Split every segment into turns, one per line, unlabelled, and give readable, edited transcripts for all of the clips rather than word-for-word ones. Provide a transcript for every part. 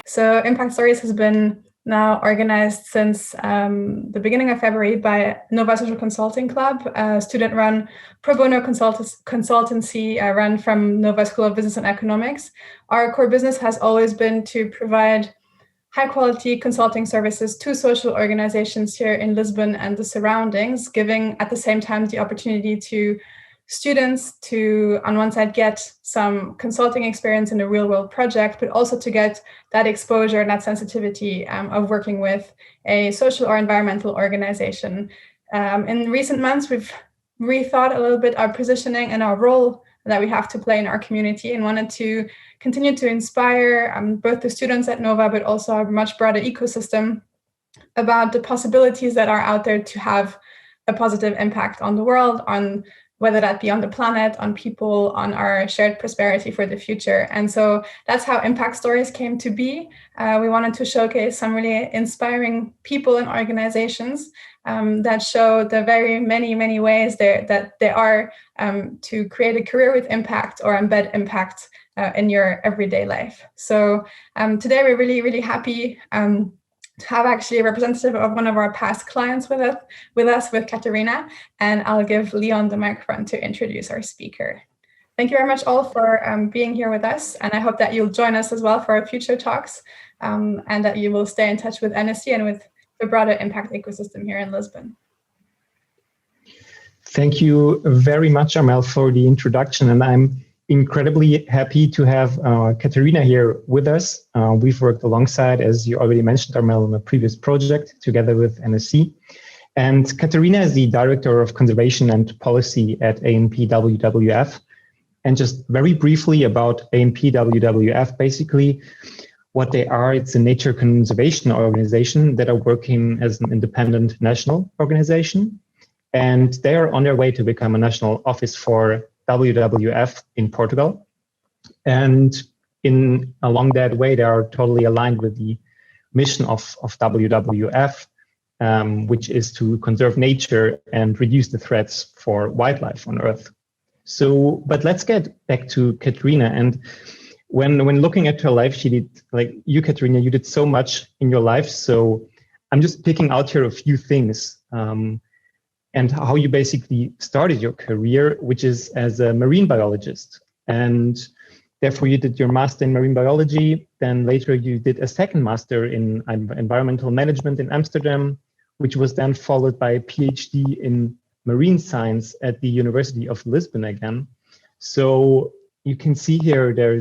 So impACT Stories has been now organized since the beginning of February by Nova Social Consulting Club, a student-run pro bono consultancy run from Nova School of Business and Economics. Our core business has always been to provide high-quality consulting services to social organizations here in Lisbon and the surroundings, giving at the same time the opportunity to students to, on one side, get some consulting experience in a real-world project, but also to get that exposure and that sensitivity of working with a social or environmental organization. In recent months, we've rethought a little bit our positioning and our role that we have to play in our community, and wanted to continue to inspire both the students at Nova, but also a much broader ecosystem about the possibilities that are out there to have a positive impact on the world, on whether that be on the planet, on people, on our shared prosperity for the future. And so that's how impACT Stories came to be. We wanted to showcase some really inspiring people and organizations that show the very many ways that there are to create a career with impact or embed impact in your everyday life. So today we're really happy to have actually a representative of one of our past clients with us, with Catarina, and I'll give Leon the microphone to introduce our speaker. Thank you very much all for being here with us, and I hope that you'll join us as well for our future talks, and that you will stay in touch with NSC and with the broader impact ecosystem here in Lisbon.
Thank you very much, Armel, for the introduction, and I'm incredibly happy to have Catarina here with us. We've worked alongside, as you already mentioned, Armel, on a previous project together with NSC. And Catarina is the Director of Conservation and Policy at ANPWWF. And just very briefly about ANPWWF, basically what they are, it's a nature conservation organization that are working as an independent national organization. And they are on their way to become a national office for WWF in Portugal. And along that way, they are totally aligned with the mission of WWF, which is to conserve nature and reduce the threats for wildlife on Earth. So, but let's get back to Catarina. And when looking at her life, she did, like you, Catarina, you did so much in your life. So I'm just picking out here a few things. And how you basically started your career, which is as a marine biologist. And therefore you did your master in marine biology. Then later you did a second master in environmental management in Amsterdam, which was then followed by a PhD in marine science at the University of Lisbon again. So you can see here there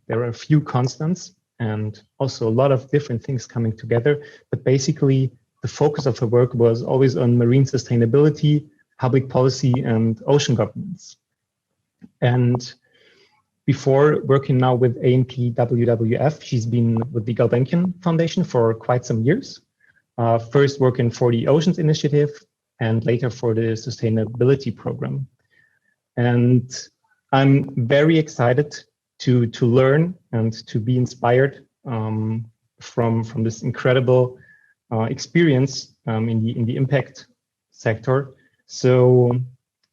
are a few constants and also a lot of different things coming together, but basically the focus of her work was always on marine sustainability, public policy, and ocean governance. And before working now with ANPWWF, she's been with the Gulbenkian Foundation for quite some years. First working for the Oceans Initiative and later for the Sustainability Program. And I'm very excited to learn and to be inspired from this incredible experience in the impact sector. So,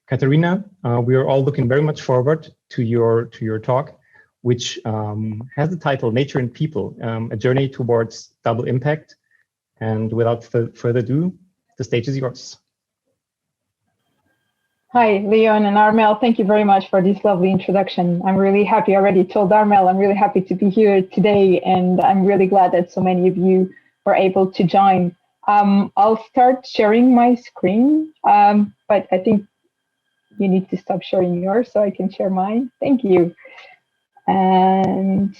Catarina, we are all looking very much forward to your talk, which has the title "Nature and People: A Journey Towards Double Impact." And without further ado, the stage is yours.
Hi, Leon and Armel. Thank you very much for this lovely introduction. I'm really happy. I already told Armel I'm really happy to be here today, and I'm really glad that so many of you were able to join. I'll start sharing my screen, but I think you need to stop sharing yours so I can share mine. Thank you. And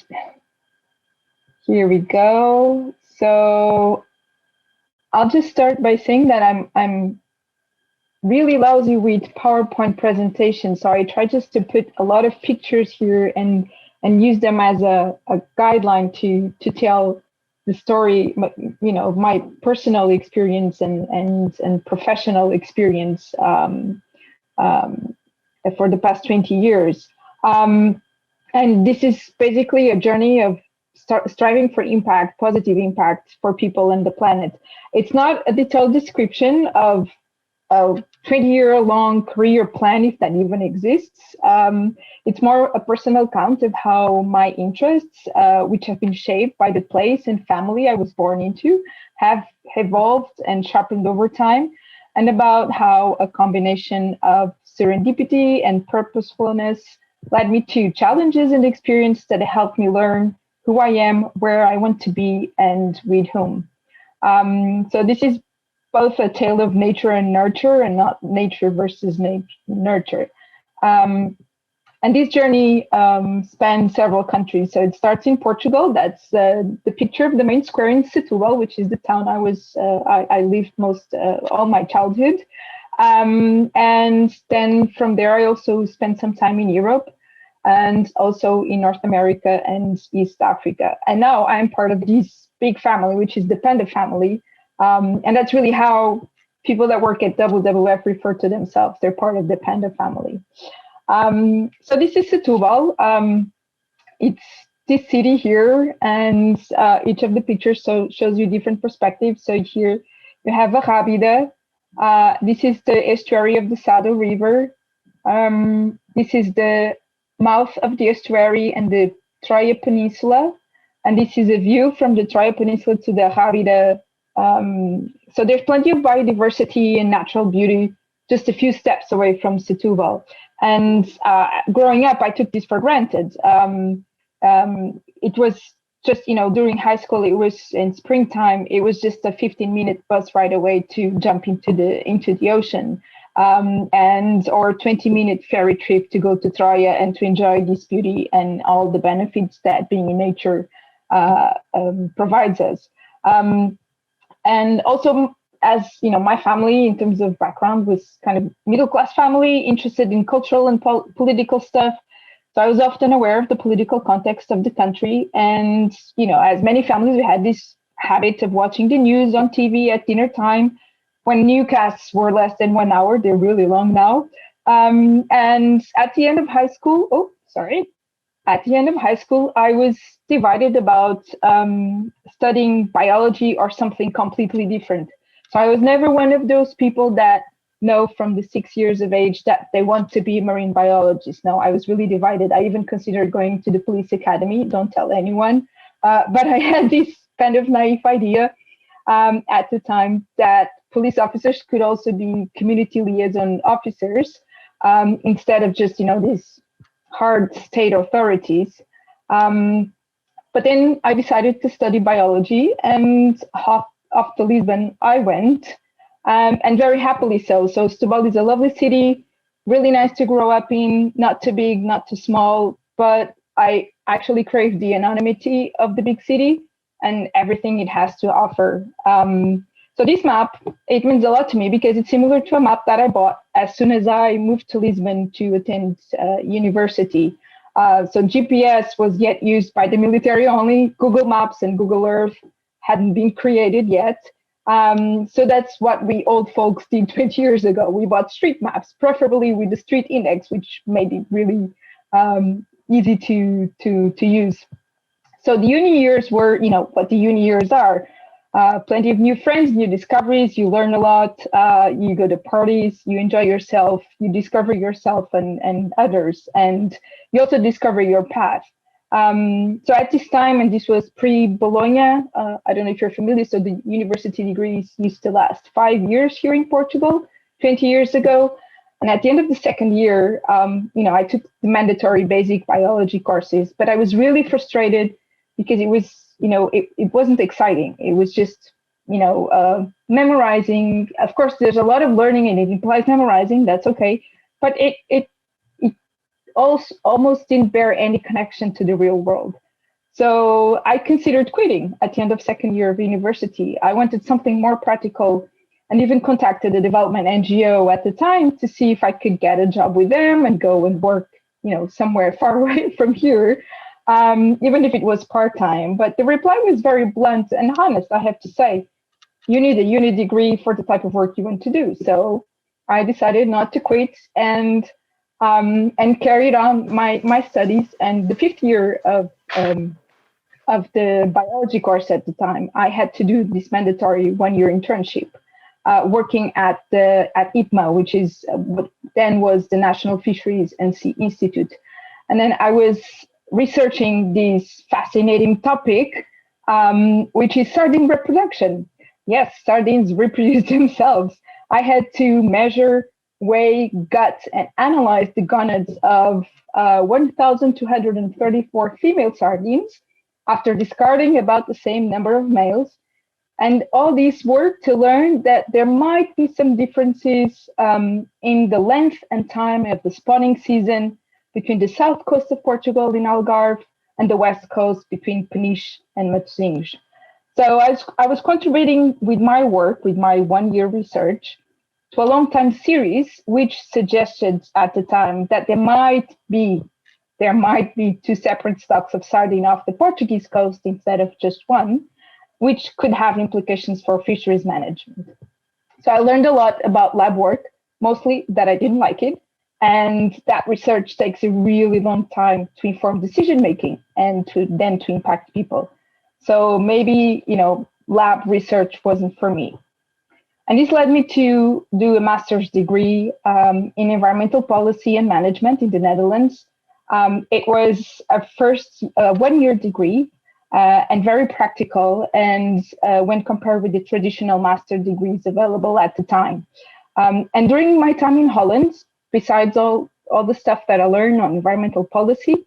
here we go. So I'll just start by saying that I'm really lousy with PowerPoint presentations, so I try just to put a lot of pictures here and use them as a guideline to tell the story, you know, of my personal experience and professional experience for the past 20 years. And this is basically a journey of striving for impact, positive impact for people and the planet. It's not a detailed description of a 20-year-long career plan, if that even exists. It's more a personal account of how my interests, which have been shaped by the place and family I was born into, have evolved and sharpened over time, and about how a combination of serendipity and purposefulness led me to challenges and experience that helped me learn who I am, where I want to be, and with whom. So this is both a tale of nature and nurture, and not nature versus nurture. And this journey spans several countries. So it starts in Portugal. That's the picture of the main square in Setúbal, which is the town I lived all my childhood. And then from there, I also spent some time in Europe and also in North America and East Africa. And now I'm part of this big family, which is the Panda family. And that's really how people that work at WWF refer to themselves. They're part of the Panda family. So this is Setúbal. It's this city here, and each of the pictures shows you different perspectives. So here you have a Rábida. This is the estuary of the Sado River. This is the mouth of the estuary and the Troia Peninsula. And this is a view from the Troia Peninsula to the Rábida. So there's plenty of biodiversity and natural beauty just a few steps away from Setúbal. And growing up, I took this for granted. It was just, during high school, it was in springtime, it was just a 15-minute bus ride away to jump into the ocean, or 20-minute ferry trip to go to Troia and to enjoy this beauty and all the benefits that being in nature provides us. And also, as my family, in terms of background, was kind of middle-class family, interested in cultural and political stuff. So I was often aware of the political context of the country. And, as many families, we had this habit of watching the news on TV at dinner time when newscasts were less than 1 hour. They're really long now. And at the end of high school, I was divided about studying biology or something completely different. So I was never one of those people that know from the 6 years of age that they want to be a marine biologist. No, I was really divided. I even considered going to the police academy. Don't tell anyone. But I had this kind of naive idea at the time that police officers could also be community liaison officers instead of just, these hard state authorities. But then I decided to study biology, and off to Lisbon I went, and very happily so. So Setúbal is a lovely city, really nice to grow up in, not too big, not too small, but I actually crave the anonymity of the big city and everything it has to offer. So this map, it means a lot to me because it's similar to a map that I bought as soon as I moved to Lisbon to attend university. So GPS was yet used by the military only. Google Maps and Google Earth hadn't been created yet. So that's what we old folks did 20 years ago. We bought street maps, preferably with the street index, which made it really easy to use. So the uni years were, what the uni years are. Plenty of new friends, new discoveries, you learn a lot, you go to parties, you enjoy yourself, you discover yourself and others, and you also discover your path. So at this time, and this was pre-Bologna, I don't know if you're familiar, so the university degrees used to last 5 years here in Portugal, 20 years ago. And at the end of the second year, I took the mandatory basic biology courses, but I was really frustrated because it was, it wasn't exciting. It was just, memorizing. Of course, there's a lot of learning and it implies memorizing, that's okay. But it also almost didn't bear any connection to the real world. So I considered quitting at the end of second year of university. I wanted something more practical and even contacted a development NGO at the time to see if I could get a job with them and go and work, somewhere far away from here, even if it was part-time. But the reply was very blunt and honest, I have to say. You need a uni degree for the type of work you want to do. So I decided not to quit and carried on my studies. And the fifth year of the biology course at the time, I had to do this mandatory 1-year internship. working at IPMA, which is what then was the National Fisheries and Sea Institute. And then I was researching this fascinating topic, which is sardine reproduction. Yes, sardines reproduce themselves. I had to measure, weigh, gut, and analyze the gonads of 1,234 female sardines after discarding about the same number of males. And all this work to learn that there might be some differences in the length and time of the spawning season between the south coast of Portugal in Algarve and the west coast between Peniche and Matosinhos. So I was contributing with my work, with my 1-year research, to a long-time series, which suggested at the time that there might be 2 separate stocks of sardine off the Portuguese coast instead of just one, which could have implications for fisheries management. So I learned a lot about lab work, mostly that I didn't like it, and that research takes a really long time to inform decision-making and to impact people. So maybe, lab research wasn't for me. And this led me to do a master's degree in environmental policy and management in the Netherlands. It was a first 1-year degree and very practical, and when compared with the traditional master degrees available at the time. And during my time in Holland, besides all the stuff that I learned on environmental policy,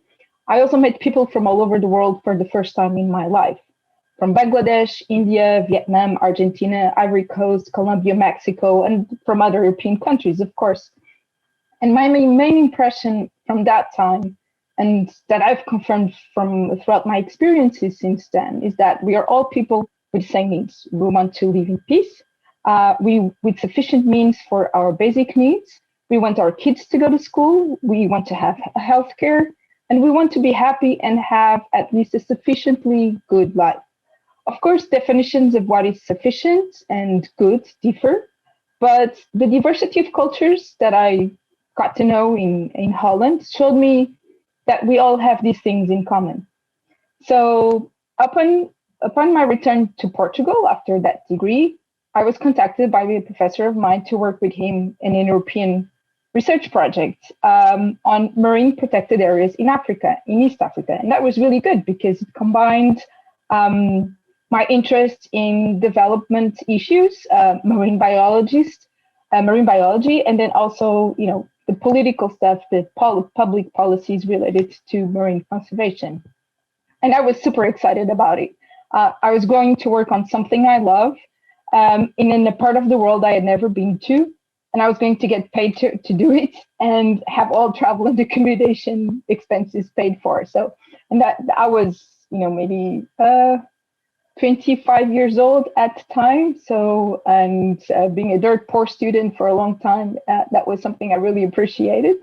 I also met people from all over the world for the first time in my life. From Bangladesh, India, Vietnam, Argentina, Ivory Coast, Colombia, Mexico, and from other European countries, of course. And my main impression from that time, and that I've confirmed throughout my experiences since then, is that we are all people with the same needs. We want to live in peace, with sufficient means for our basic needs. We want our kids to go to school. We want to have healthcare, and we want to be happy and have at least a sufficiently good life. Of course, definitions of what is sufficient and good differ, but the diversity of cultures that I got to know in Holland showed me that we all have these things in common. So upon my return to Portugal after that degree, I was contacted by a professor of mine to work with him in an European research project on marine protected areas in Africa, in East Africa. And that was really good because it combined my interest in development issues, marine biology, and then also, the political stuff, the public policies related to marine conservation. And I was super excited about it. I was going to work on something I love in a part of the world I had never been to, and I was going to get paid to do it and have all travel and accommodation expenses paid for. So, and that I was, maybe 25 years old at the time. So, and being a dirt poor student for a long time, that was something I really appreciated.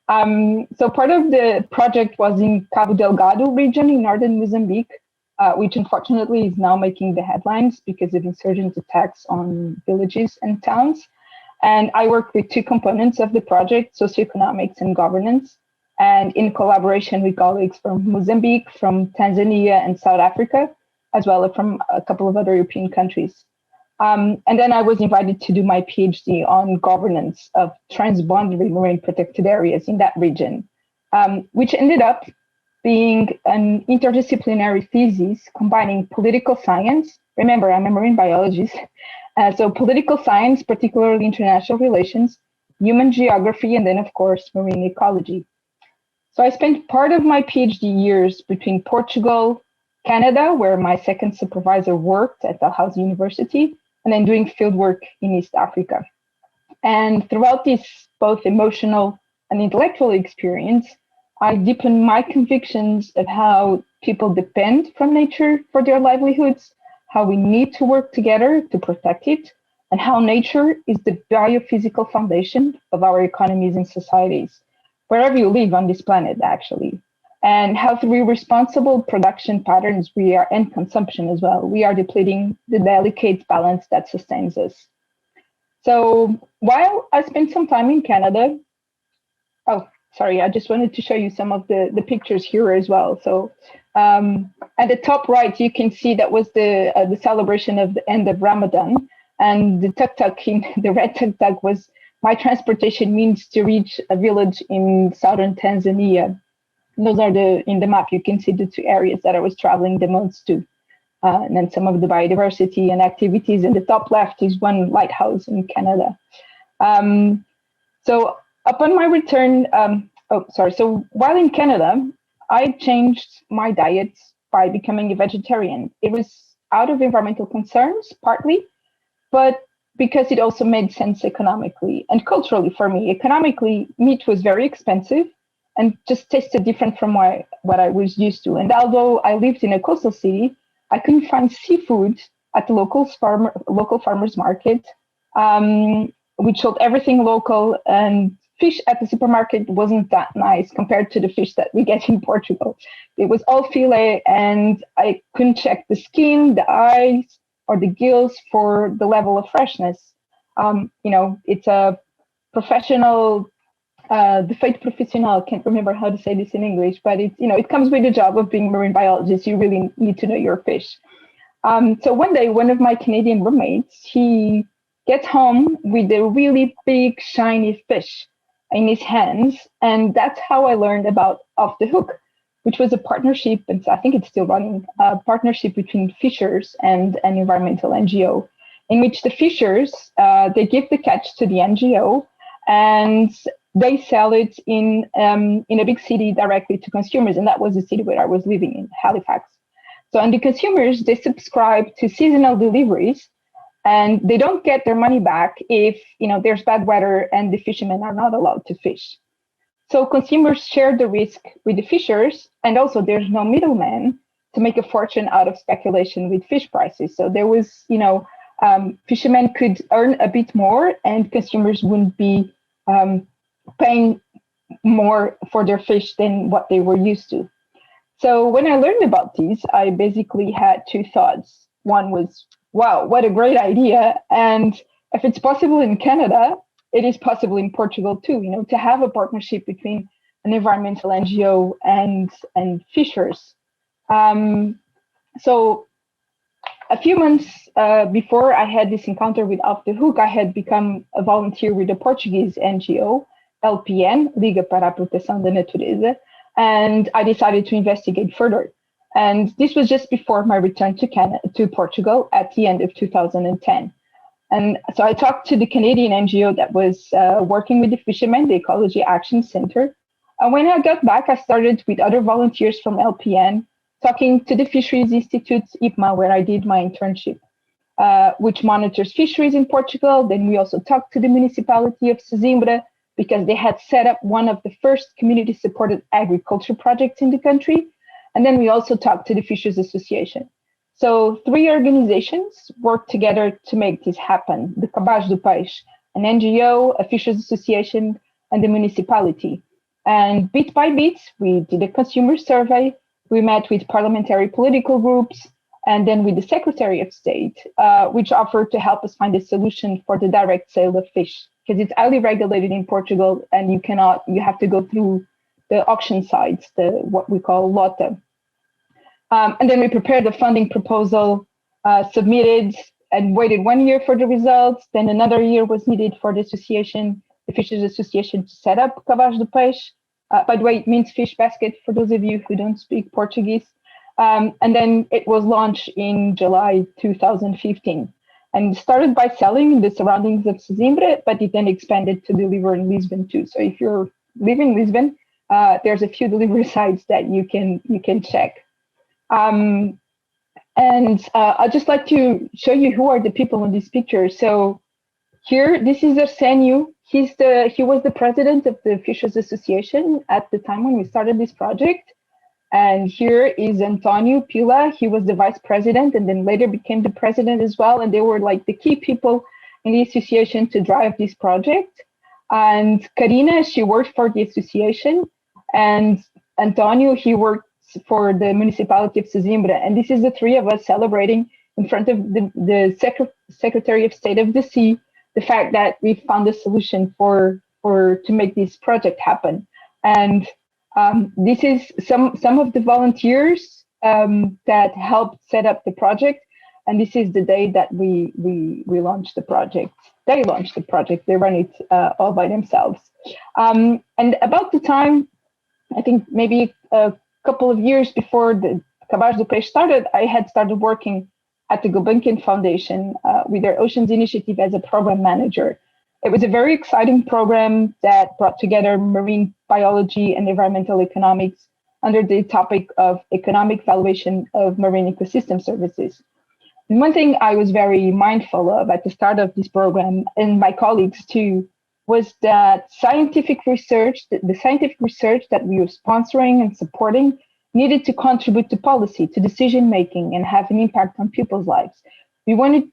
So part of the project was in Cabo Delgado region in northern Mozambique, which unfortunately is now making the headlines because of insurgent attacks on villages and towns. And I worked with 2 components of the project, socioeconomics and governance, and in collaboration with colleagues from Mozambique, from Tanzania and South Africa, as well as from a couple of other European countries. And then I was invited to do my PhD on governance of transboundary marine protected areas in that region, which ended up being an interdisciplinary thesis combining political science. Remember, I'm a marine biologist. So political science, particularly international relations, human geography, and then, of course, marine ecology. So I spent part of my PhD years between Portugal, Canada, where my second supervisor worked at Dalhousie University, and then doing field work in East Africa. And throughout this both emotional and intellectual experience, I deepened my convictions of how people depend from nature for their livelihoods, how we need to work together to protect it, and how nature is the biophysical foundation of our economies and societies, wherever you live on this planet, actually. And how through responsible production patterns and consumption as well, we are depleting the delicate balance that sustains us. So while I spent some time in Canada, I just wanted to show you some of the pictures here as well. So at the top right, you can see that was the celebration of the end of Ramadan. And the tuk-tuk, the red tuk-tuk, was my transportation means to reach a village in southern Tanzania. And those are in the map, you can see the two areas that I was traveling the most to. And then some of the biodiversity and activities. In the top left is one lighthouse in Canada. So upon my return, so while in Canada, I changed my diet by becoming a vegetarian. It was out of environmental concerns, partly, but because it also made sense economically and culturally for me. Economically, meat was very expensive and just tasted different from what I was used to. And although I lived in a coastal city, I couldn't find seafood at the local farmers market, which sold everything local, and fish at the supermarket wasn't that nice compared to the fish that we get in Portugal. It was all fillet, and I couldn't check the skin, the eyes, or the gills for the level of freshness. It's a professional, the fait professionnel, I can't remember how to say this in English, but it comes with the job of being marine biologist. You really need to know your fish. So one day, one of my Canadian roommates, he gets home with a really big, shiny fish in his hands. And that's how I learned about Off the Hook, which was a partnership, and I think it's still running, a partnership between fishers and an environmental NGO, in which the fishers, they give the catch to the NGO, and they sell it in a big city directly to consumers. And that was the city where I was living in, Halifax. So, and the consumers, they subscribe to seasonal deliveries, and they don't get their money back if there's bad weather and the fishermen are not allowed to fish. So consumers share the risk with the fishers, and also there's no middleman to make a fortune out of speculation with fish prices. So there was, fishermen could earn a bit more, and consumers wouldn't be paying more for their fish than what they were used to. So when I learned about these, I basically had two thoughts. One was, wow, what a great idea. And if it's possible in Canada, it is possible in Portugal too, to have a partnership between an environmental NGO and fishers. So a few months before I had this encounter with Off the Hook, I had become a volunteer with a Portuguese NGO, LPN, Liga para a Proteção da Natureza, and I decided to investigate further. And this was just before my return to Portugal at the end of 2010. And so I talked to the Canadian NGO that was working with the fishermen, the Ecology Action Center. And when I got back, I started with other volunteers from LPN, talking to the Fisheries Institute, IPMA, where I did my internship, which monitors fisheries in Portugal. Then we also talked to the municipality of Sesimbra, because they had set up one of the first community-supported agriculture projects in the country. And then we also talked to the Fishers Association. So 3 organizations worked together to make this happen: the Cabaz do Peixe, an NGO, a Fishers Association, and the municipality. And bit by bit, we did a consumer survey. We met with parliamentary political groups, and then with the Secretary of State, which offered to help us find a solution for the direct sale of fish, because it's highly regulated in Portugal, and you have to go through the auction sites, what we call LOTA. And then we prepared the funding proposal, submitted, and waited 1 year for the results. Then another year was needed for the association, the Fishers Association, to set up Cabaz do Peixe. By the way, it means fish basket for those of you who don't speak Portuguese. And then it was launched in July 2015. And started by selling in the surroundings of Sesimbra, but it then expanded to deliver in Lisbon too. So if you're living in Lisbon, there's a few delivery sites that you can check. And I'd just like to show you who are the people in this picture. So here, this is Arsenio. He was the president of the Fishers Association at the time when we started this project. And here is Antonio Pila. He was the vice president and then later became the president as well. And they were like the key people in the association to drive this project. And Karina, she worked for the association. And Antonio, he worked for the municipality of Sesimbra. And this is the 3 of us celebrating in front of the Secretary of State of the Sea, the fact that we found a solution to make this project happen. And this is some of the volunteers that helped set up the project. And this is the day that we launched the project. They launched the project. They run it all by themselves. And about the time, I think maybe a couple of years before the Cabaz do Peixe started, I had started working at the Gulbenkian Foundation with their Oceans Initiative as a program manager. It was a very exciting program that brought together marine biology and environmental economics under the topic of economic valuation of marine ecosystem services. And one thing I was very mindful of at the start of this program, and my colleagues too, was that scientific research, the scientific research that we were sponsoring and supporting needed to contribute to policy, to decision making, and have an impact on people's lives. We wanted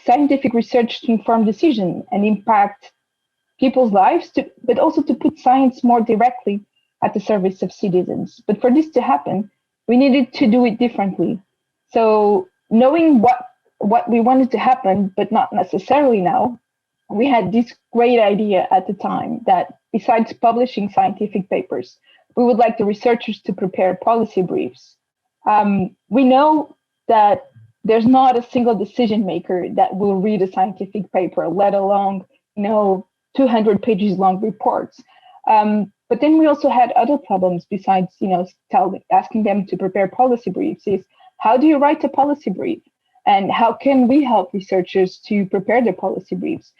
scientific research to inform decision and impact people's lives, but also to put science more directly at the service of citizens. But for this to happen, we needed to do it differently. So knowing what we wanted to happen, but not necessarily now, we had this great idea at the time that besides publishing scientific papers, we would like the researchers to prepare policy briefs. We know that there's not a single decision maker that will read a scientific paper, let alone 200 pages long reports. But then we also had other problems besides asking them to prepare policy briefs. Is how do you write a policy brief, and how can we help researchers to prepare their policy briefs,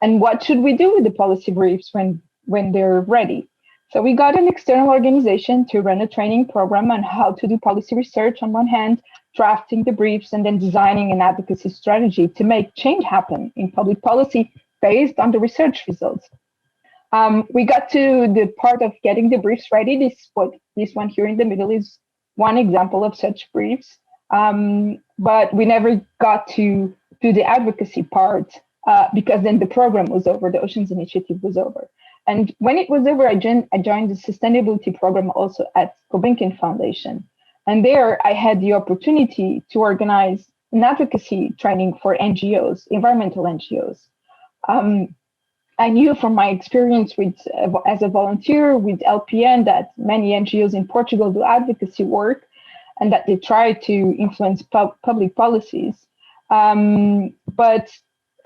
and what should we do with the policy briefs when they're ready? So we got an external organization to run a training program on how to do policy research on one hand, drafting the briefs, and then designing an advocacy strategy to make change happen in public policy based on the research results. We got to the part of getting the briefs ready. This one here in the middle is one example of such briefs, but we never got to do the advocacy part because then the program was over, the Oceans Initiative was over. And when it was over, I joined the sustainability program also at Gulbenkian Foundation. And there I had the opportunity to organize an advocacy training for NGOs, environmental NGOs. I knew from my experience as a volunteer with LPN that many NGOs in Portugal do advocacy work and that they try to influence public policies. But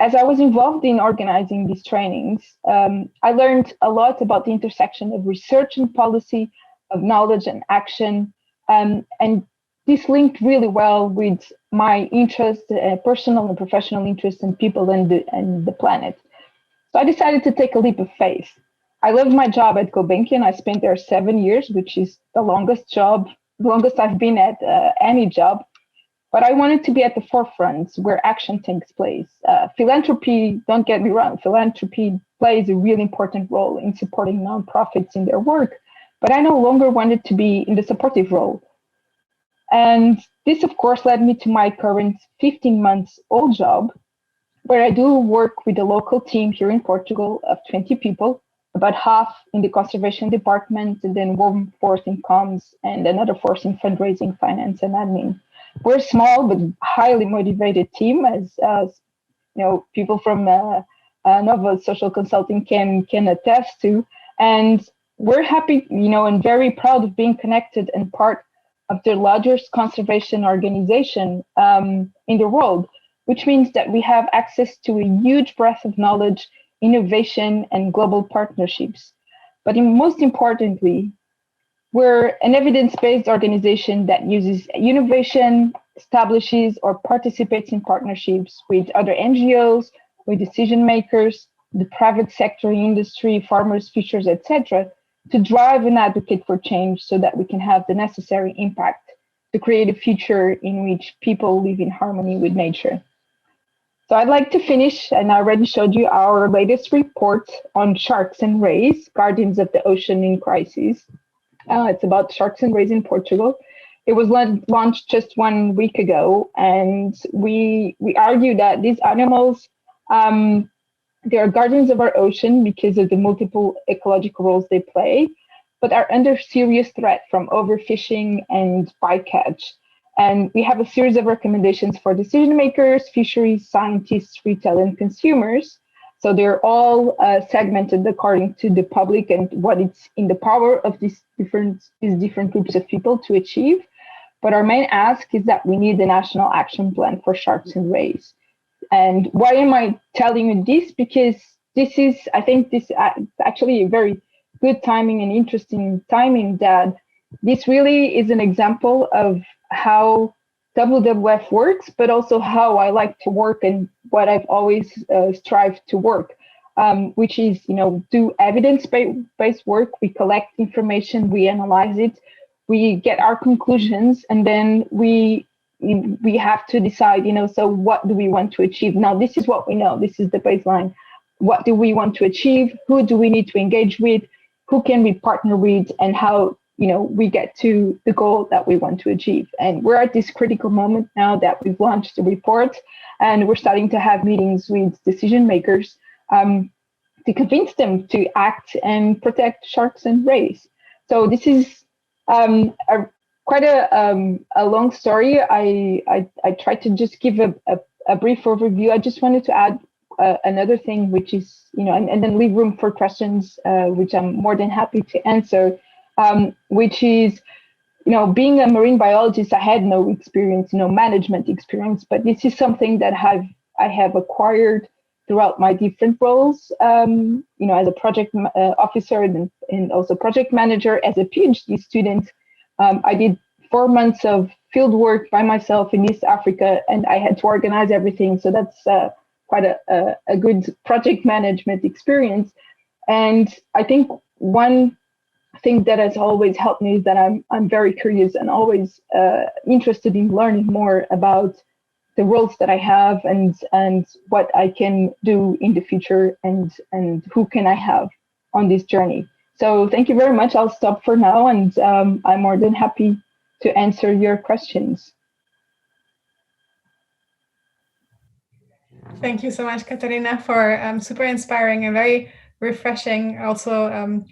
as I was involved in organizing these trainings, I learned a lot about the intersection of research and policy, of knowledge and action. And this linked really well with my interest, personal and professional interest in people and the planet. So I decided to take a leap of faith. I loved my job at Gulbenkian. I spent there 7 years, which is the longest I've been at any job. But I wanted to be at the forefront where action takes place. Philanthropy, don't get me wrong, philanthropy plays a really important role in supporting nonprofits in their work, but I no longer wanted to be in the supportive role. And this, of course, led me to my current 15-month-old job, where I do work with a local team here in Portugal of 20 people, about half in the conservation department, and then one fourth in comms, and another fourth in fundraising, finance, and admin. We're a small but highly motivated team, as people from Nova Social Consulting can attest to, and we're happy, and very proud of being connected and part of the largest conservation organization in the world, which means that we have access to a huge breadth of knowledge, innovation, and global partnerships. But most importantly, we're an evidence-based organization that uses innovation, establishes or participates in partnerships with other NGOs, with decision makers, the private sector, industry, farmers, fishers, etc., to drive and advocate for change so that we can have the necessary impact to create a future in which people live in harmony with nature. So I'd like to finish, and I already showed you our latest report on sharks and rays, guardians of the ocean in crisis. It's about sharks and rays in Portugal. It was launched just 1 week ago, and we argue that these animals, they are guardians of our ocean because of the multiple ecological roles they play, but are under serious threat from overfishing and bycatch. And we have a series of recommendations for decision makers, fisheries, scientists, retail, and consumers. So they're all segmented according to the public and what it's in the power of these different groups of people to achieve. But our main ask is that we need a national action plan for sharks and rays. And why am I telling you this? Because I think this is actually a very good timing and interesting timing, that this really is an example of how WWF works, but also how I like to work and what I've always strived to work, which is, do evidence-based work. We collect information, we analyze it, we get our conclusions, and then we have to decide, so what do we want to achieve? Now, this is what we know. This is the baseline. What do we want to achieve? Who do we need to engage with? Who can we partner with? And how, we get to the goal that we want to achieve. And we're at this critical moment now that we've launched the report, and we're starting to have meetings with decision makers to convince them to act and protect sharks and rays. So this is quite a long story. I tried to just give a brief overview. I just wanted to add another thing, which is, and then leave room for questions, which I'm more than happy to answer, which is, being a marine biologist, I had no experience, management experience, but this is something that I have acquired throughout my different roles, as a project officer and also project manager, as a PhD student. I did 4 months of field work by myself in East Africa, and I had to organize everything. So that's quite a good project management experience. And I think one thing that has always helped me is that I'm very curious and always interested in learning more about the roles that I have and what I can do in the future and who can I have on this journey. So thank you very much. I'll stop for now, and I'm more than happy to answer your questions.
Thank you so much, Catarina, for super inspiring and very refreshing also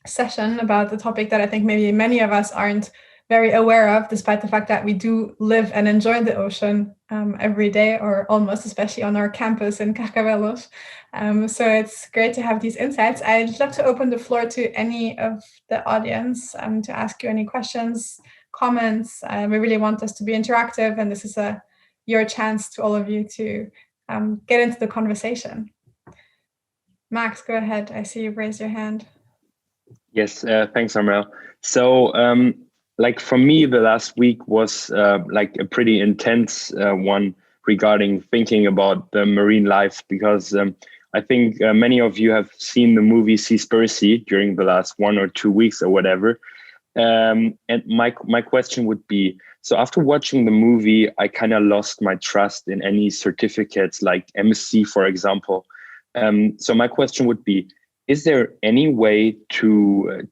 session about the topic that I think maybe many of us aren't very aware of, despite the fact that we do live and enjoy the ocean every day, or almost, especially on our campus in Carcavelos. So it's great to have these insights. I'd love to open the floor to any of the audience to ask you any questions, comments. We really want this to be interactive, and this is your chance to all of you to get into the conversation. Max, go ahead. I see you've raised your hand.
Yes, thanks, Armel. So, for me, the last week was a pretty intense one regarding thinking about the marine life, because I think many of you have seen the movie Seaspiracy during the last 1 or 2 weeks or whatever. And my question would be, so after watching the movie, I kind of lost my trust in any certificates like MSc, for example. So my question would be, is there any way to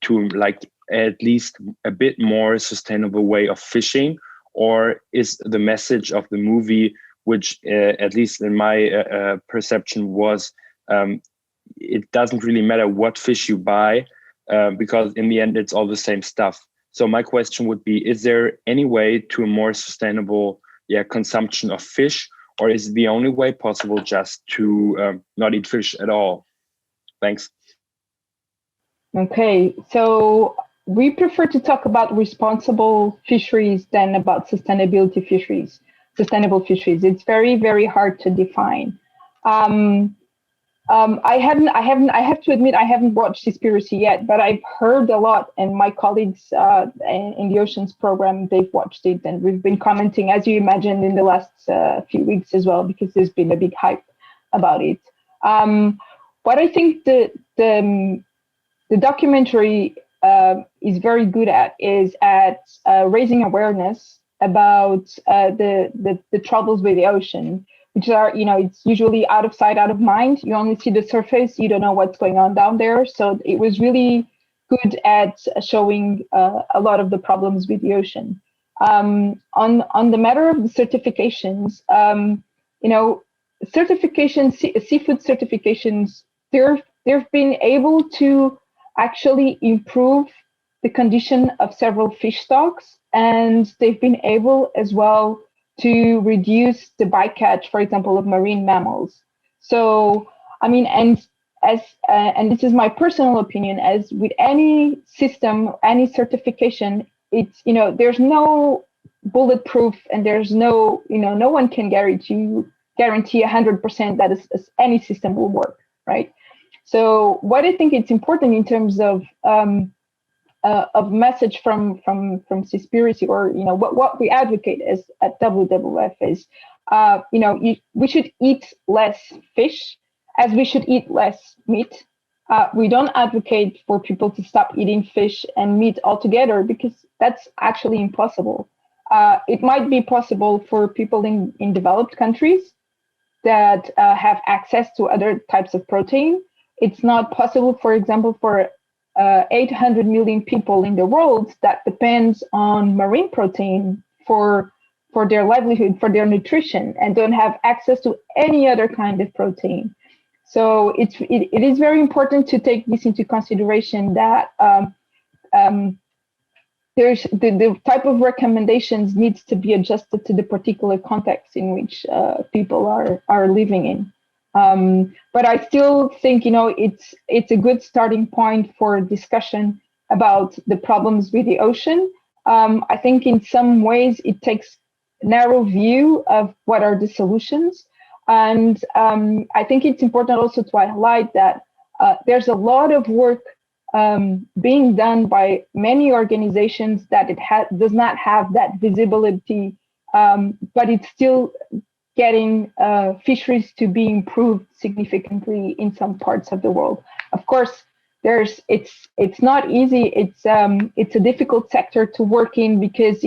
at least a bit more sustainable way of fishing? Or is the message of the movie, which at least in my perception was, it doesn't really matter what fish you buy, because in the end, it's all the same stuff. So my question would be, is there any way to a more sustainable consumption of fish? Or is the only way possible just to not eat fish at all? Thanks.
Okay, so we prefer to talk about responsible fisheries than about sustainable fisheries. It's very, very hard to define. I have to admit, I haven't watched Seaspiracy yet, but I've heard a lot, and my colleagues in the Oceans program, they've watched it, and we've been commenting, as you imagined, in the last few weeks as well, because there's been a big hype about it. What I think the documentary is very good at is raising awareness about the troubles with the ocean, which are, it's usually out of sight, out of mind. You only see the surface, you don't know what's going on down there. So it was really good at showing a lot of the problems with the ocean. On the matter of the certifications, seafood certifications, they've been able to actually improve the condition of several fish stocks, and they've been able as well to reduce the bycatch, for example, of marine mammals. So, and this is my personal opinion, as with any system, any certification, it's, there's no bulletproof, and there's no, no one can guarantee 100% that any system will work, right? So what I think it's important in terms of message from Seaspiracy, or what we advocate is at WWF is we should eat less fish as we should eat less meat. We don't advocate for people to stop eating fish and meat altogether, because that's actually impossible. It might be possible for people in developed countries that have access to other types of protein. It's not possible, for example, for 800 million people in the world that depends on marine protein for their livelihood, for their nutrition, and don't have access to any other kind of protein. So it is very important to take this into consideration, that there's the type of recommendations needs to be adjusted to the particular context in which people are living in. But I still think it's a good starting point for discussion about the problems with the ocean. I think in some ways it takes a narrow view of what are the solutions. And I think it's important also to highlight that there's a lot of work being done by many organizations that does not have that visibility, but it's still getting fisheries to be improved significantly in some parts of the world. Of course, it's not easy. It's a difficult sector to work in, because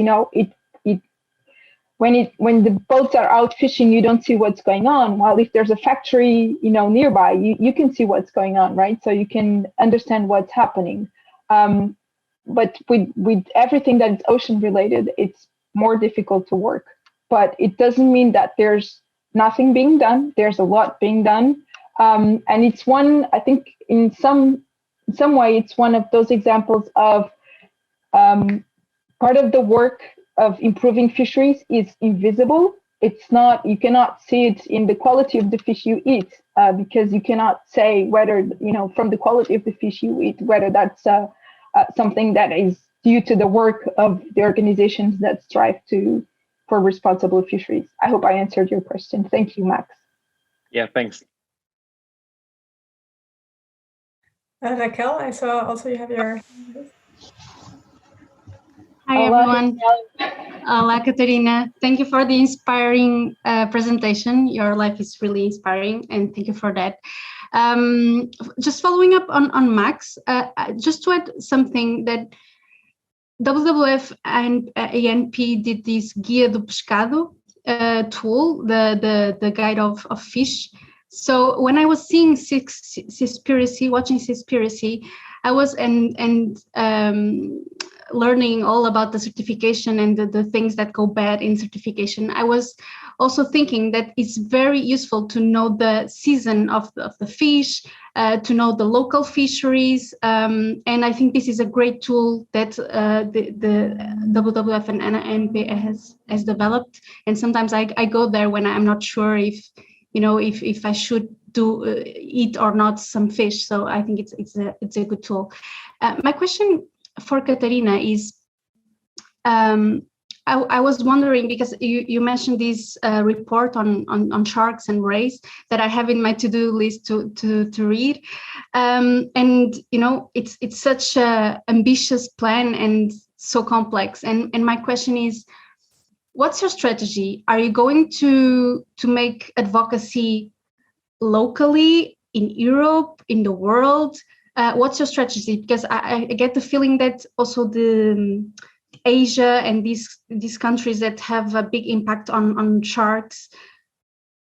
when the boats are out fishing, you don't see what's going on. While if there's a factory, nearby, you can see what's going on, right? So you can understand what's happening. But with everything that is ocean related, it's more difficult to work. But it doesn't mean that there's nothing being done. There's a lot being done. And it's I think in some way, it's one of those examples of part of the work of improving fisheries is invisible. It's not, you cannot see it in the quality of the fish you eat, because you cannot say whether, from the quality of the fish you eat, whether that's something that is due to the work of the organizations that strive for responsible fisheries. I hope I answered your question. Thank you, Max.
Yeah, thanks.
Raquel, I saw also you have your...
Hi, everyone. Hola, Catarina. Thank you for the inspiring presentation. Your life is really inspiring, and thank you for that. Just following up on Max, just to add something that WWF and ANP did this Guia do Pescado tool, the guide of fish. So when I was seeing Seaspiracy, watching Seaspiracy, I was learning all about the certification and the things that go bad in certification. I was also thinking that it's very useful to know the season of the fish, to know the local fisheries. And I think this is a great tool that the WWF and ANP has developed. And sometimes I go there when I'm not sure if I should eat or not some fish. So I think it's a good tool. My question for Catarina is, I was wondering, because you mentioned this report on sharks and rays that I have in my to-do list to read, and it's such a ambitious plan and so complex. And my question is, what's your strategy? Are you going to make advocacy locally in Europe, in the world? What's your strategy? Because I get the feeling that also the Asia and these countries that have a big impact on sharks,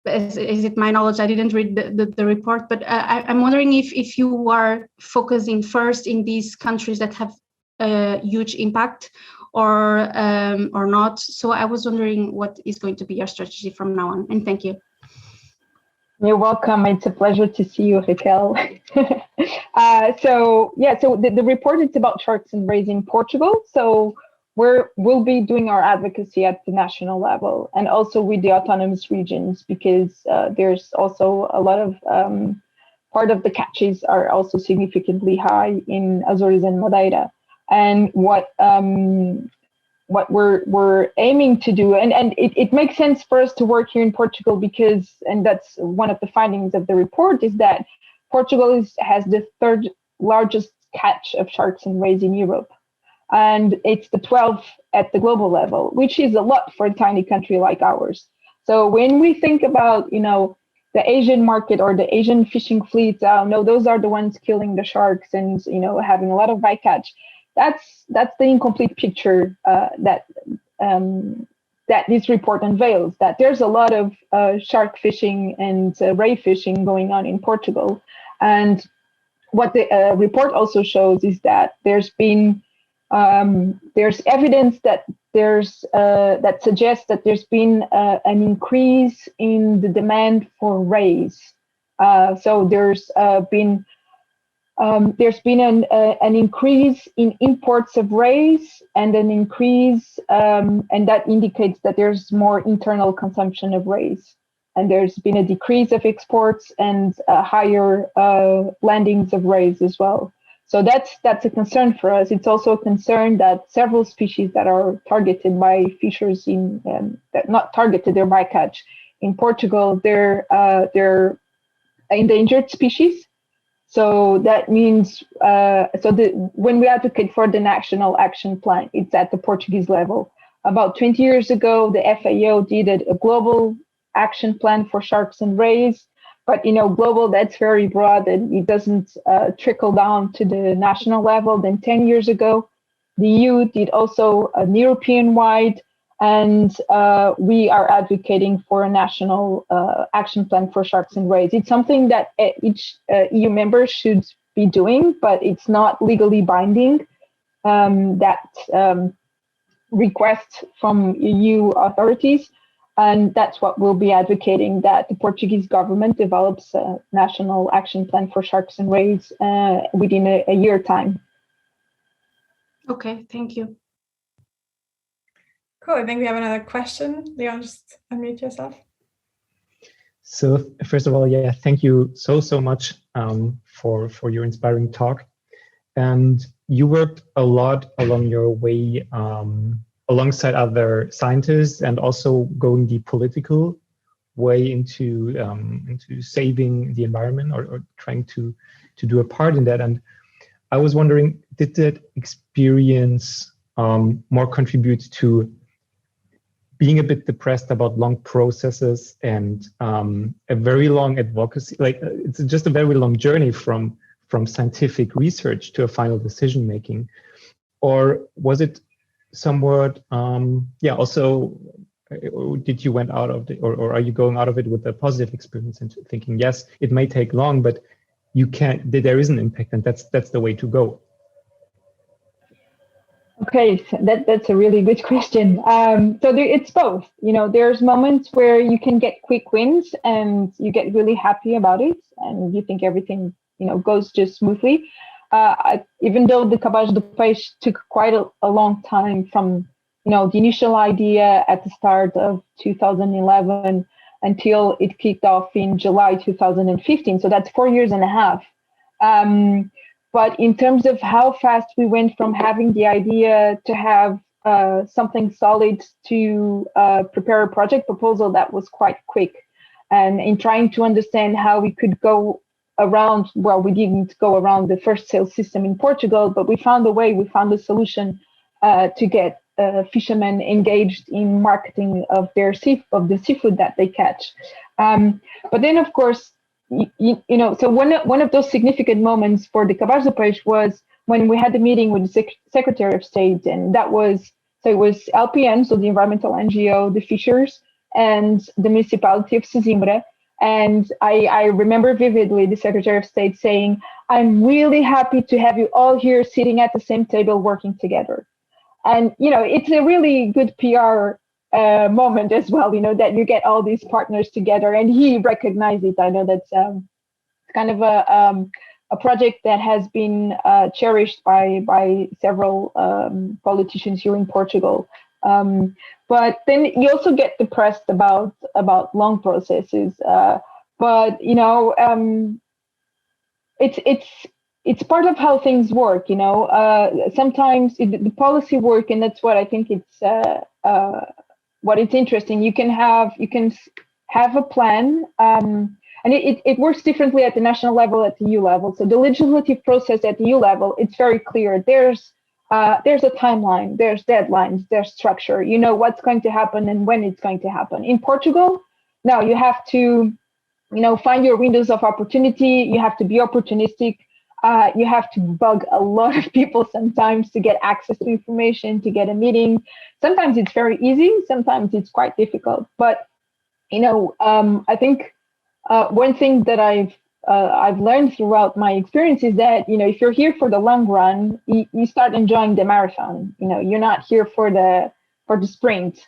is it my knowledge? I didn't read the report, but I'm wondering if you are focusing first in these countries that have a huge impact or not. So I was wondering what is going to be your strategy from now on, and thank you.
You're welcome. It's a pleasure to see you, Raquel. So the report is about sharks and rays in Portugal. So we'll be doing our advocacy at the national level and also with the autonomous regions, because there's also a lot of part of the catches are also significantly high in Azores and Madeira. And what we're aiming to do, and it makes sense for us to work here in Portugal because, and that's one of the findings of the report, is that Portugal has the third largest catch of sharks and rays in Europe, and it's the 12th at the global level, which is a lot for a tiny country like ours. So when we think about, the Asian market or the Asian fishing fleets, no, those are the ones killing the sharks and, having a lot of bycatch. That's the incomplete picture that this report unveils, that there's a lot of shark fishing and ray fishing going on in Portugal. And what the report also shows is that there's evidence that that suggests that there's been an increase in the demand for rays. So there's been an increase in imports of rays, and an increase, and that indicates that there's more internal consumption of rays. And there's been a decrease of exports and higher landings of rays as well. So that's a concern for us. It's also a concern that several species that are targeted by fishers that not targeted, they're bycatch in Portugal, they're endangered species. So that means when we advocate for the national action plan, it's at the Portuguese level. About 20 years ago, the FAO did a global action plan for sharks and rays. But, global, that's very broad, and it doesn't trickle down to the national level. Then 10 years ago, the EU did also an European-wide, and we are advocating for a national action plan for sharks and rays. It's something that each EU member should be doing, but it's not legally binding. That request from EU authorities. And that's what we'll be advocating, that the Portuguese government develops a national action plan for sharks and rays within a year time.
Okay, thank you.
Cool, I think we have another question. Leon, just unmute yourself.
So first of all, thank you so much for your inspiring talk. And you worked a lot along your way alongside other scientists, and also going the political way into saving the environment, or trying to do a part in that. And I was wondering, did that experience more contribute to being a bit depressed about long processes and a very long advocacy? Like, it's just a very long journey from scientific research to a final decision making, or was it somewhat, also, did you went out of it, or are you going out of it with a positive experience and thinking, yes, it may take long, but there is an impact, and that's the way to go?
Okay, so that's a really good question. It's both. There's moments where you can get quick wins and you get really happy about it, and you think everything goes just smoothly. Even though the Cabaz do Peixe took quite a long time from, the initial idea at the start of 2011 until it kicked off in July 2015. So that's 4 years and a half. But in terms of how fast we went from having the idea to have something solid to prepare a project proposal, that was quite quick. And in trying to understand how we could go around, well, we didn't go around the first sales system in Portugal, but we found a solution to get fishermen engaged in marketing of the seafood that they catch. But then, of course, so one of those significant moments for the Cabaz do Peixe was when we had the meeting with the Secretary of State, and it was LPN, so the environmental NGO, the fishers, and the municipality of Sesimbra. And I remember vividly the Secretary of State saying, "I'm really happy to have you all here sitting at the same table working together." And, it's a really good PR moment as well, that you get all these partners together, and he recognized it. I know that's kind of a project that has been cherished by several politicians here in Portugal. But then you also get depressed about long processes. But it's it's part of how things work, you know. Sometimes the policy work, and that's what I think it's what it's interesting. You can have a plan, and it works differently at the national level, at the EU level. So the legislative process at the EU level, it's very clear. There's a timeline, there's deadlines, there's structure. You know what's going to happen and when it's going to happen. In Portugal, now you have to, find your windows of opportunity. You have to be opportunistic. You have to bug a lot of people sometimes to get access to information, to get a meeting. Sometimes it's very easy. Sometimes it's quite difficult. But, I think one thing that I've learned throughout my experience is that, if you're here for the long run, you start enjoying the marathon. You're not here for the sprint.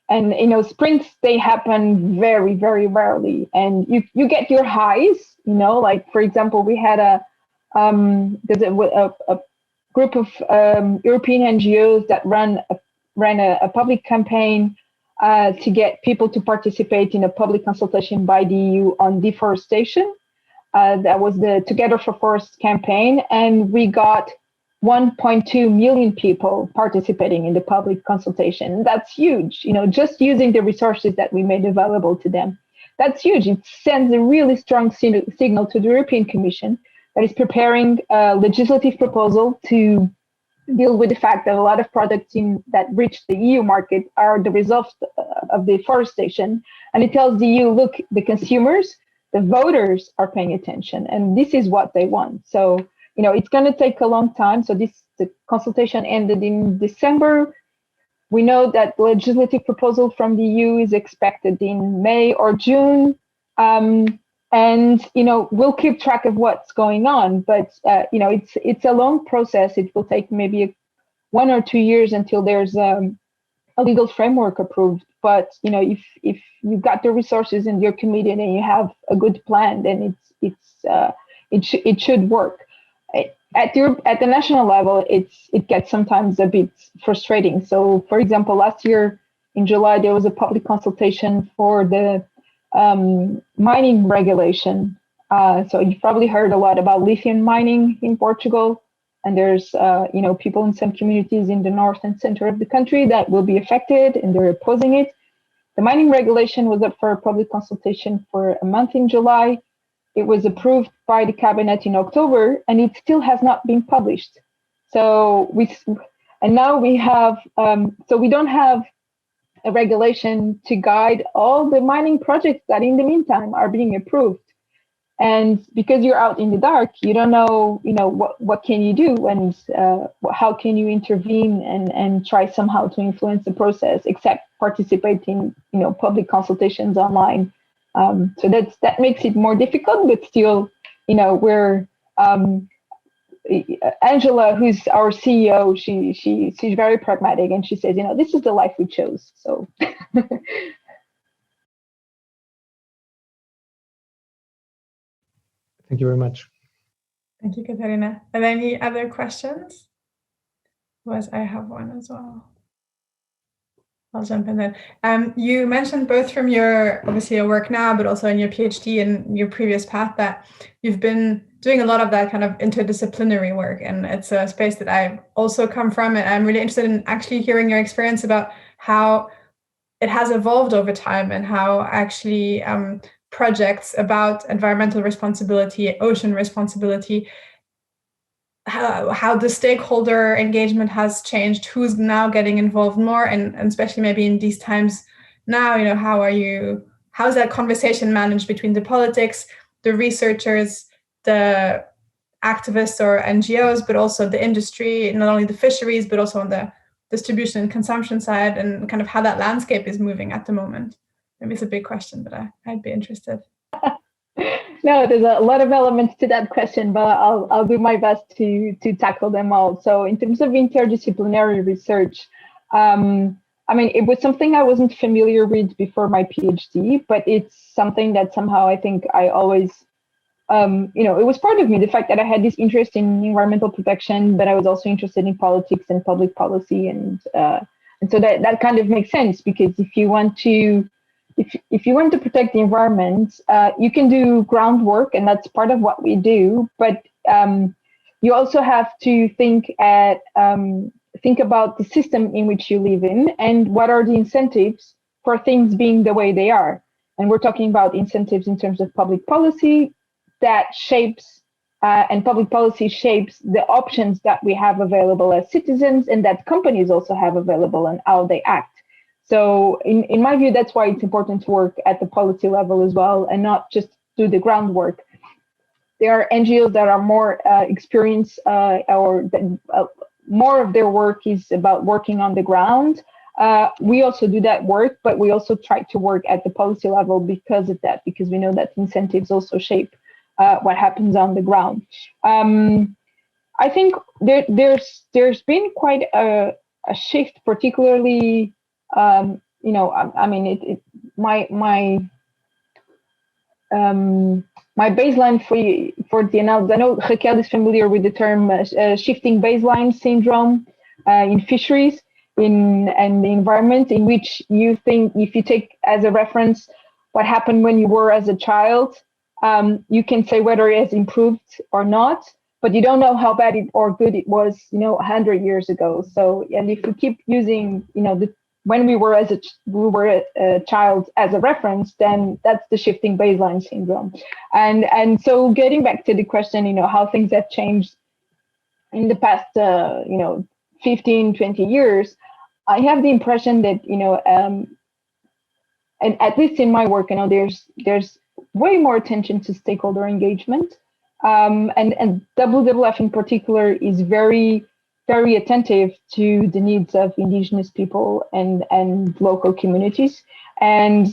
And sprints, they happen very, very rarely. And you get your highs, like, for example, we had there's a group of European NGOs that ran a public campaign to get people to participate in a public consultation by the EU on deforestation. That was the Together for Forests campaign. And we got 1.2 million people participating in the public consultation. That's huge, just using the resources that we made available to them. That's huge. It sends a really strong signal to the European Commission that is preparing a legislative proposal to deal with the fact that a lot of products that reach the EU market are the result of deforestation. And it tells the EU, look, the consumers, the voters are paying attention, and this is what they want. So, it's going to take a long time. So the consultation ended in December. We know that the legislative proposal from the EU is expected in May or June. And, we'll keep track of what's going on. But, it's a long process. It will take maybe 1 or 2 years until there's a legal framework approved. But, if you've got the resources in your committee and you have a good plan, then it should work. At the national level, it gets sometimes a bit frustrating. So, for example, last year in July, there was a public consultation for the mining regulation. So you've probably heard a lot about lithium mining in Portugal, and there's people in some communities in the north and center of the country that will be affected, and they're opposing it. The mining regulation was up for a public consultation for a month in July. It was approved by the cabinet in October, and it still has not been published. So now we have, so we don't have a regulation to guide all the mining projects that in the meantime are being approved. And because you're out in the dark, you don't know, what can you do, and how can you intervene and try somehow to influence the process, except participating, public consultations online. So that makes it more difficult, but still, we're Angela, who's our CEO, she's very pragmatic, and she says, this is the life we chose. So.
Thank you very much.
Thank you, Catarina. Are there any other questions? Otherwise, I have one as well. I'll jump in then. You mentioned both from your work now, but also in your PhD and your previous path that you've been doing a lot of that kind of interdisciplinary work. And it's a space that I also come from. And I'm really interested in actually hearing your experience about how it has evolved over time and how actually projects about environmental responsibility, ocean responsibility, how the stakeholder engagement has changed, who's now getting involved more, and especially maybe in these times now, how's that conversation managed between the politics, the researchers, the activists or NGOs, but also the industry, not only the fisheries, but also on the distribution and consumption side, and kind of how that landscape is moving at the moment? Maybe it's a big question, but I'd be interested.
No, there's a lot of elements to that question, but I'll do my best to tackle them all. So in terms of interdisciplinary research, it was something I wasn't familiar with before my PhD, but it's something that somehow I think I always, it was part of me, the fact that I had this interest in environmental protection, but I was also interested in politics and public policy. And so that kind of makes sense, because if you want to protect the environment, you can do groundwork, and that's part of what we do. But you also have to think about the system in which you live in and what are the incentives for things being the way they are. And we're talking about incentives in terms of public policy that shapes and public policy shapes the options that we have available as citizens and that companies also have available and how they act. So in my view, that's why it's important to work at the policy level as well and not just do the groundwork. There are NGOs that are more experienced more of their work is about working on the ground. We also do that work, but we also try to work at the policy level because of that, because we know that incentives also shape what happens on the ground. I think there's been quite a shift, particularly, my baseline for the analysis. I know Raquel is familiar with the term shifting baseline syndrome in fisheries and the environment, in which you think if you take as a reference what happened when you were as a child, you can say whether it has improved or not, but you don't know how bad or good it was, 100 years ago. So, and if we keep using, when we were a child as a reference, then that's the shifting baseline syndrome. And so getting back to the question, how things have changed in the past, 15, 20 years, I have the impression that, and at least in my work, there's way more attention to stakeholder engagement. And WWF in particular is very, very attentive to the needs of indigenous people and local communities. And,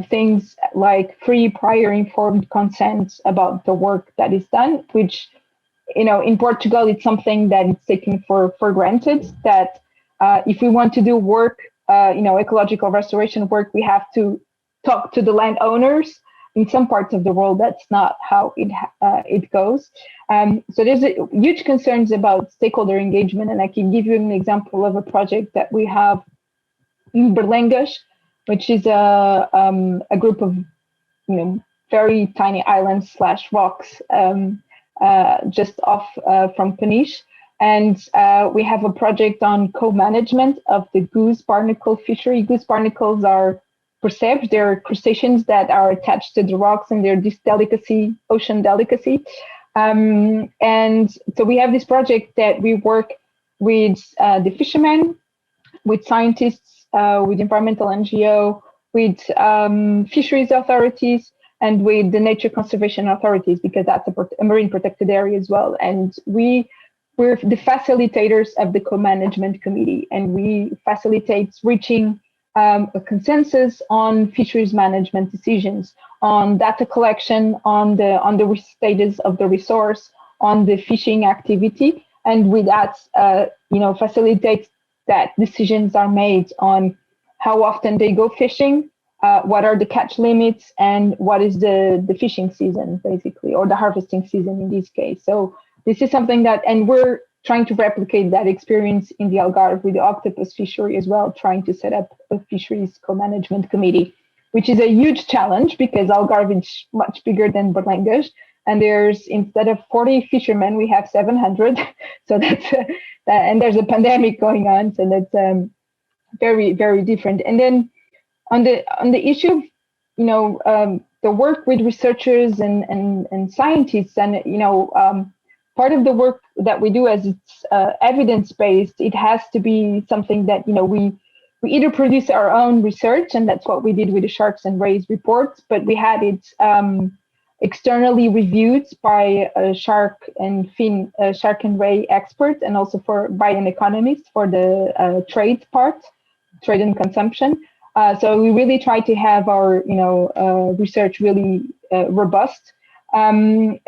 things like free, prior, informed consent about the work that is done, which, in Portugal, it's something that is taken for granted, that if we want to do work, ecological restoration work, we have to talk to the landowners. In some parts of the world, that's not how it goes. So there's huge concerns about stakeholder engagement, and I can give you an example of a project that we have in Berlengas, which is a group of very tiny islands / rocks just off from Peniche. And we have a project on co-management of the goose barnacle fishery. Goose barnacles are perceived, they're crustaceans that are attached to the rocks, and they're this delicacy, ocean delicacy. And so we have this project that we work with the fishermen, with scientists, with environmental NGO, with fisheries authorities, and with the nature conservation authorities, because that's a marine protected area as well. And we're the facilitators of the co-management committee, and we facilitate reaching a consensus on fisheries management decisions, on data collection, on the status of the resource, on the fishing activity, and with that, facilitate that decisions are made on how often they go fishing, what are the catch limits, and what is the fishing season, basically, or the harvesting season in this case. So this is something that, and we're trying to replicate that experience in the Algarve with the octopus fishery as well, trying to set up a fisheries co-management committee, which is a huge challenge because Algarve is much bigger than Berlengas. And there's, instead of 40 fishermen, we have 700. So that's, and there's a pandemic going on. So that's very, very different. And then on the issue of, the work with researchers and scientists, and, part of the work that we do, as it's evidence-based, it has to be something that, we either produce our own research, and that's what we did with the Sharks and Rays reports, but we had it externally reviewed by a shark and ray expert, and also by an economist for the trade and consumption. So we really try to have our, research really robust. And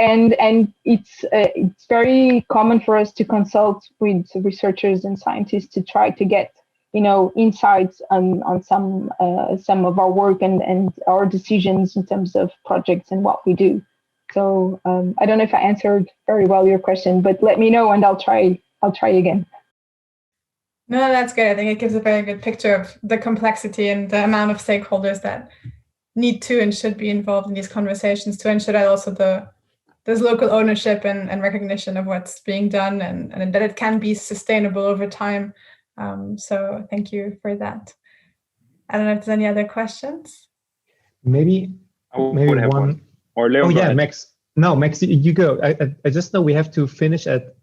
it's very common for us to consult with researchers and scientists to try to get insights on some of our work and our decisions in terms of projects and what we do. So I don't know if I answered very well your question, but let me know and I'll try again.
No, that's good. I think it gives a very good picture of the complexity and the amount of stakeholders that need to and should be involved in these conversations to ensure that also the there's local ownership and recognition of what's being done, and that it can be sustainable over time. So thank you for that. I don't know if there's any other questions.
Maybe one.
Or Leo,
oh yeah,
ahead.
Max. No, Max, you go. I just know we have to finish at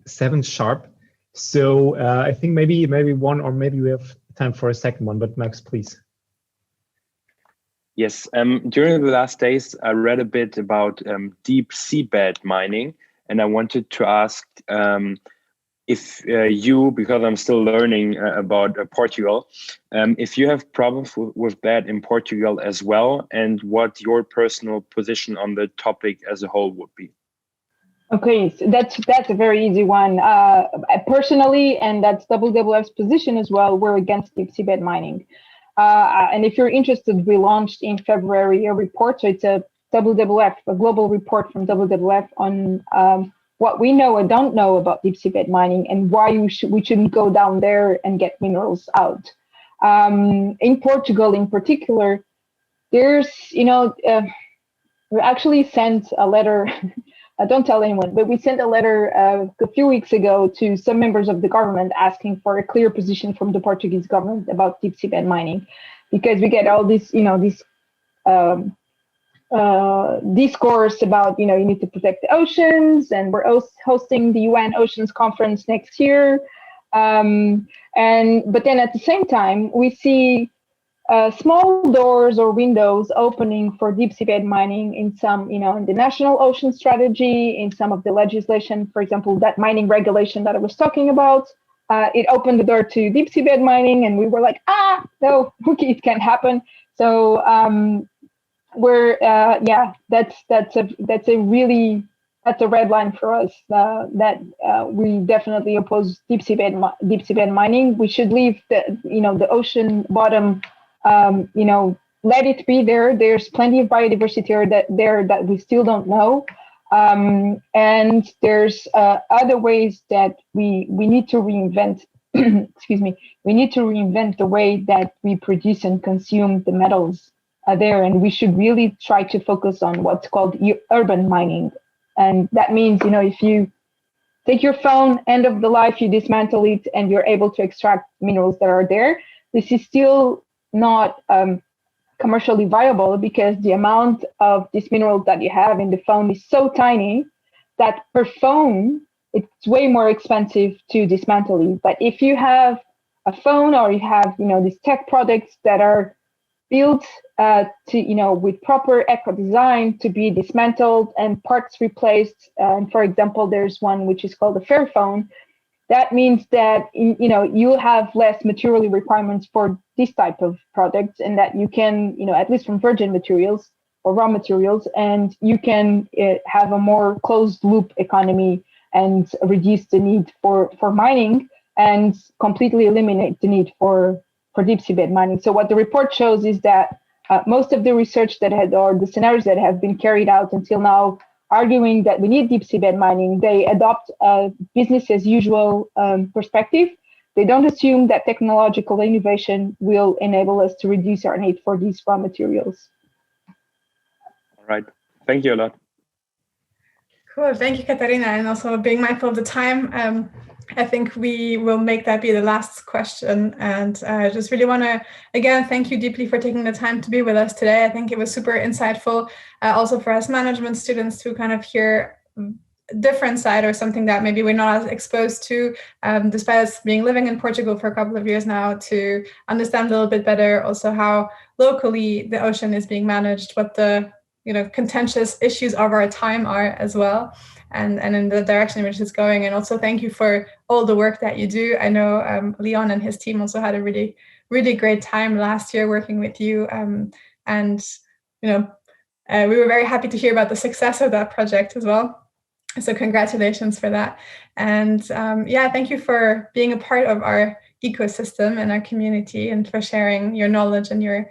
7 sharp. So I think maybe one, or maybe we have time for a second one. But Max, please.
Yes. During the last days, I read a bit about deep seabed mining, and I wanted to ask if you, because I'm still learning about Portugal, if you have problems with that in Portugal as well, and what your personal position on the topic as a whole would be.
Okay, so that's a very easy one. Personally, and that's WWF's position as well, we're against deep seabed mining. And if you're interested, we launched in February a report. So it's a WWF, a global report from WWF on what we know or don't know about deep seabed mining and why we shouldn't go down there and get minerals out. In Portugal, in particular, there's, we actually sent a letter. Don't tell anyone, but we sent a letter a few weeks ago to some members of the government asking for a clear position from the Portuguese government about deep seabed mining, because we get all this, discourse about, you need to protect the oceans, and we're hosting the UN Oceans Conference next year. But then at the same time, we see small doors or windows opening for deep seabed mining in some, in the National Ocean Strategy, in some of the legislation, for example, that mining regulation that I was talking about. It opened the door to deep seabed mining, and we were like, no, it can't happen. So that's a red line for us. That we definitely oppose deep seabed mining. We should leave the ocean bottom. Let it be there. There's plenty of biodiversity that we still don't know. And there's other ways that we need to reinvent, excuse me, we need to reinvent the way that we produce and consume the metals there. And we should really try to focus on what's called urban mining. And that means, if you take your phone, end of the life, you dismantle it, and you're able to extract minerals that are there. This is still not commercially viable, because the amount of these minerals that you have in the phone is so tiny that per phone, it's way more expensive to dismantle it. But if you have a phone, or you have, these tech products that are built with proper eco design to be dismantled and parts replaced. And for example, there's one which is called a fair phone. That means that you have less material requirements for this type of products, and that you can, at least from virgin materials or raw materials, and you can have a more closed loop economy and reduce the need for mining, and completely eliminate the need for deep seabed mining. So what the report shows is that most of the research or the scenarios that have been carried out until now, arguing that we need deep seabed mining, they adopt a business as usual perspective. They don't assume that technological innovation will enable us to reduce our need for these raw materials.
All right. Thank you a lot.
Cool. Thank you, Catarina, and also being mindful of the time. I think we will make that be the last question. And I just really want to, again, thank you deeply for taking the time to be with us today. I think it was super insightful, also for us management students to kind of hear a different side, or something that maybe we're not as exposed to, despite us living in Portugal for a couple of years now, to understand a little bit better also how locally the ocean is being managed, what the contentious issues of our time are as well, and in the direction in which it's going. And also thank you for all the work that you do. I know Leon and his team also had a really, really great time last year working with you. And we were very happy to hear about the success of that project as well. So congratulations for that. And thank you for being a part of our ecosystem and our community, and for sharing your knowledge and your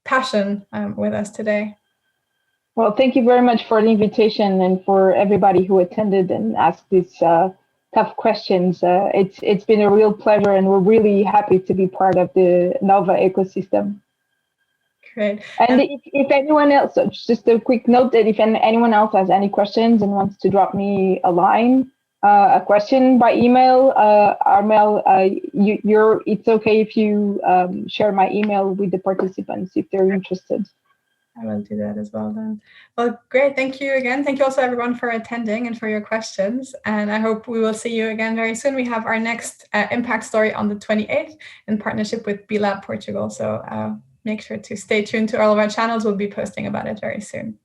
passion with us today.
Well, thank you very much for the invitation, and for everybody who attended and asked these tough questions. It's been a real pleasure, and we're really happy to be part of the NOVA ecosystem.
Great.
And if anyone else, just a quick note that if anyone else has any questions and wants to drop me a line, a question by email, Armel, it's okay if you share my email with the participants if they're interested.
I will do that as well then. Well, great. Thank you again. Thank you also everyone for attending and for your questions. And I hope we will see you again very soon. We have our next impACT story on the 28th in partnership with B-Lab Portugal. So make sure to stay tuned to all of our channels. We'll be posting about it very soon.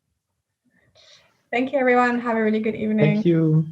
Thank you, everyone. Have a really good evening.
Thank you.